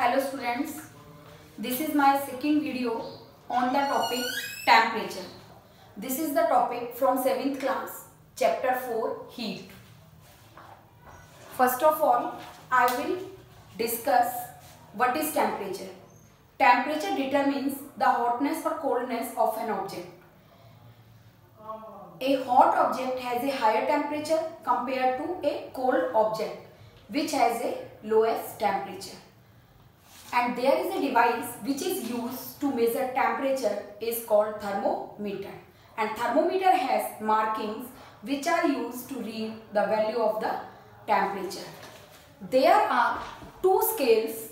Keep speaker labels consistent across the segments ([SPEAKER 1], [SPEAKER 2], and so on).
[SPEAKER 1] Hello students, this is my second video on the topic temperature. This is the topic from 7th class, chapter 4, heat. First of all, I will discuss what is temperature. Temperature determines the hotness or coldness of an object. A hot object has a higher temperature compared to a cold object which has a lowest temperature. And there is a device which is used to measure temperature is called thermometer. And thermometer has markings which are used to read the value of the temperature. There are two scales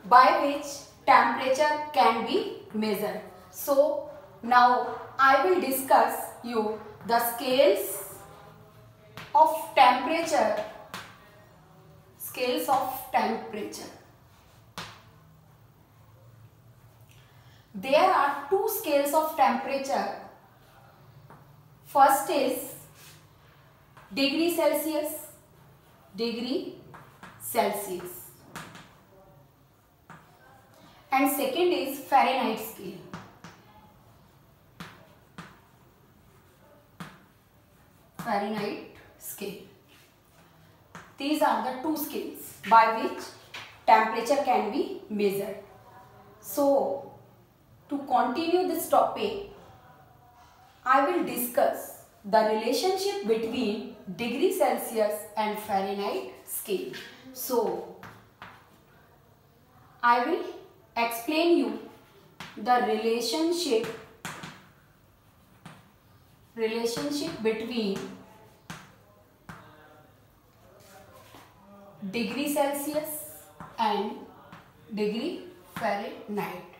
[SPEAKER 1] by which temperature can be measured. So now I will discuss you the scales of temperature. Scales of temperature. There are two scales of temperature. First is degree Celsius, and second is Fahrenheit scale. Fahrenheit scale. These are the two scales by which temperature can be measured. So, to continue this topic, I will discuss the relationship between degree Celsius and Fahrenheit scale. So, I will explain you the relationship between degree Celsius and degree Fahrenheit.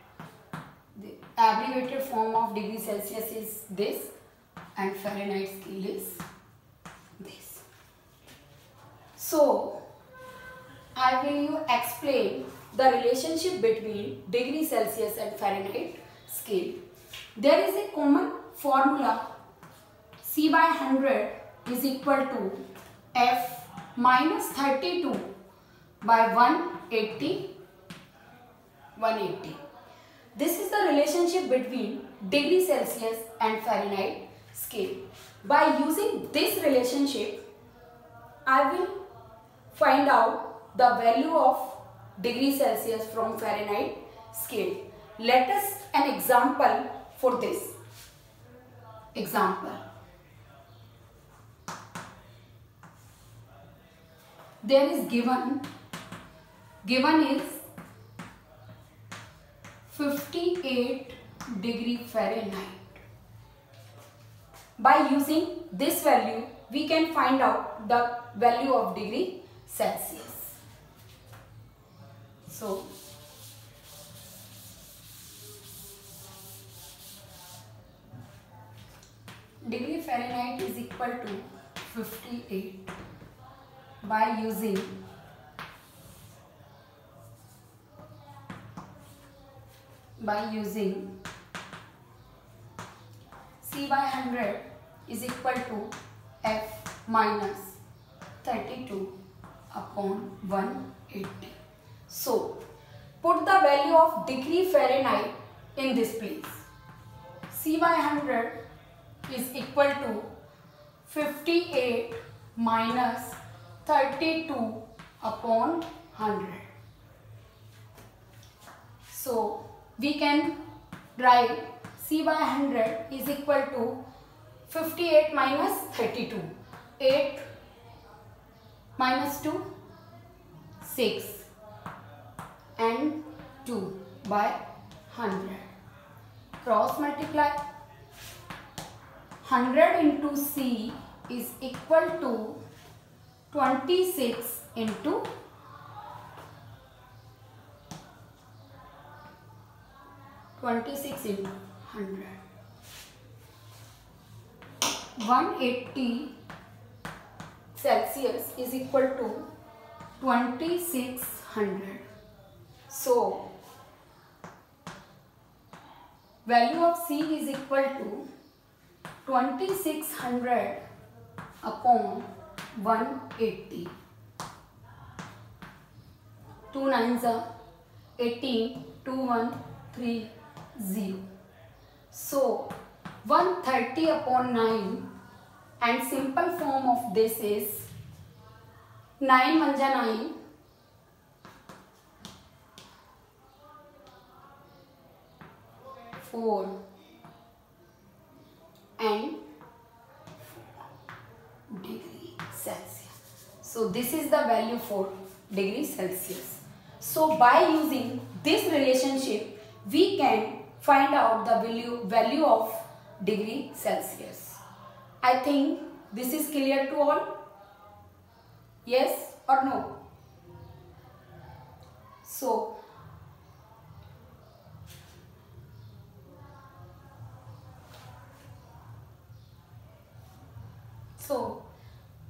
[SPEAKER 1] The abbreviated form of degree Celsius is this and Fahrenheit scale is this. So, I will explain the relationship between degree Celsius and Fahrenheit scale. There is a common formula C by 100 is equal to F minus 32 by 180. This is the relationship between degree Celsius and Fahrenheit scale. By using this relationship, I will find out the value of degree Celsius from Fahrenheit scale. Let us an example for this. Example. There is given is 58 degree Fahrenheit. By using this value, we can find out the value of degree Celsius. So, degree Fahrenheit is equal to 58 by using C by 100 is equal to F minus 32 upon 180. So, put the value of degree Fahrenheit in this place. C by 100 is equal to 58 minus 32 upon 100. So, we can write C by 100 is equal to 58 minus 32. 8 minus 2, 6 and 2 by 100. Cross multiply. 100 into C is equal to 26 into 100. 180 Celsius is equal to 2600. So, value of C is equal to 2600 upon 180. 2 nines are 182130. So 130 upon 9, and simple form of this is 9 1 जा 9, 4 and degree Celsius. So this is the value for degree Celsius. So by using this relationship, we can find out the value of degree Celsius. I think this is clear to all. Yes or no? So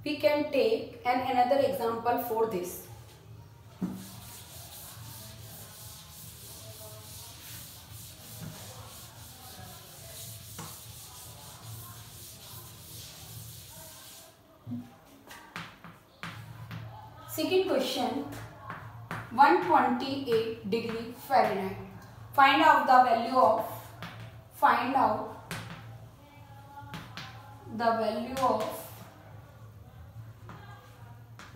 [SPEAKER 1] we can take another example for this. Second question, 128 degree Fahrenheit. Find out the value of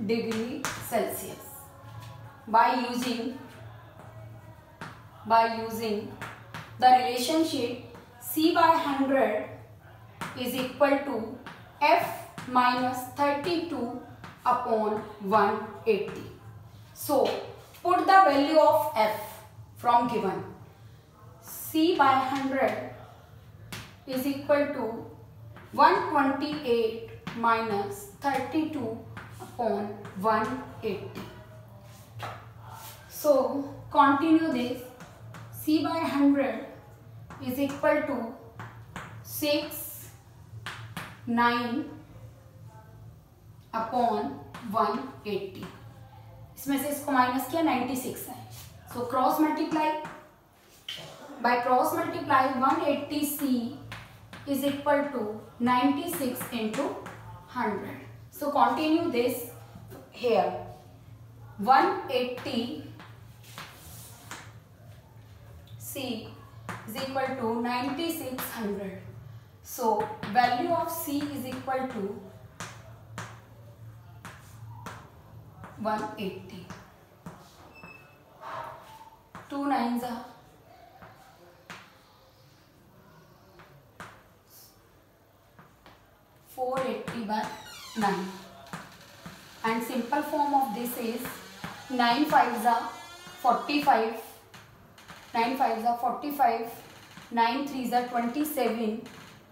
[SPEAKER 1] degree Celsius by using the relationship C by 100 is equal to F minus 32 upon 180. So put the value of F from given. C by 100 is equal to 128 minus 32 upon 180. So continue this. C by 100 is equal to 6 9 upon 180. इसमें से इसको minus किया 96 है. So cross multiply, by cross multiply 180C is equal to 96 into 100. So continue this here. 180C is equal to 9600. So value of C is equal to 180. 2 9s are 480 by 9, and simple form of this is 9 5s are 45, 9 5s are 45, 9 3s are 27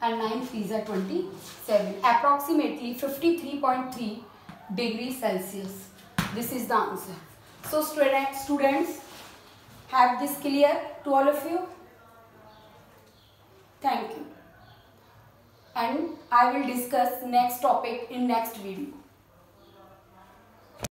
[SPEAKER 1] and 9 3s are 27, approximately 53.3 degrees Celsius. This is the answer. So students, have this clear to all of you? Thank you. And I will discuss next topic in next video.